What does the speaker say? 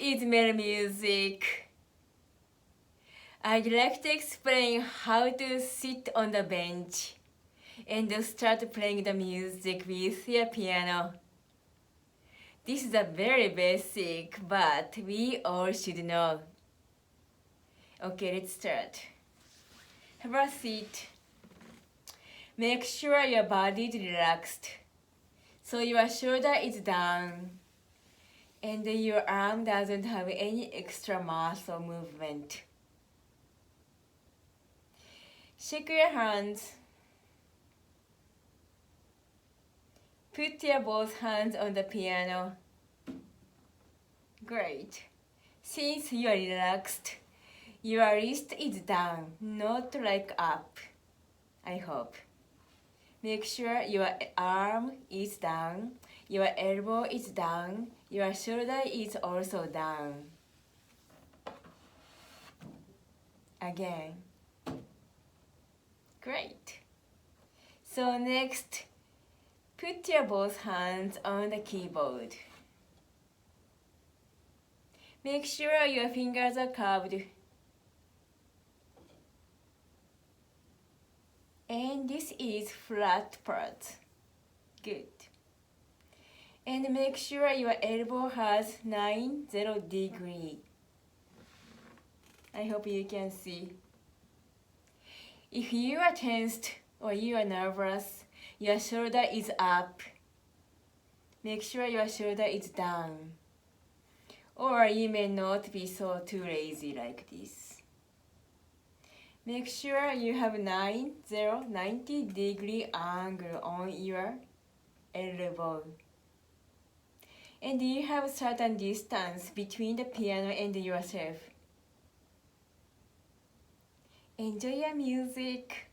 is Mel Music. I'd like to explain how to sit on the bench and start playing the music with your piano. This is a very basic, but we all should know. Okay, let's start. Have a seat. Make sure your body is relaxed. So your shoulder is down and your arm doesn't have any extra muscle movement. Shake your hands. Put your both hands on the piano. Great. Since you are relaxed, your wrist is down, not like up. I hope. Make sure your arm is down, your elbow is down, your shoulder is also down. Again. Great. So next, put your both hands on the keyboard. Make sure your fingers are curved. And this is flat part. Good. And make sure your elbow has 90 degrees. I hope you can see. If you are tensed or you are nervous, your shoulder is up. Make sure your shoulder is down. Or you may not be so too lazy like this. Make sure you have 90 degree angle on your elbow. And you have certain distance between the piano and yourself. Enjoy your music.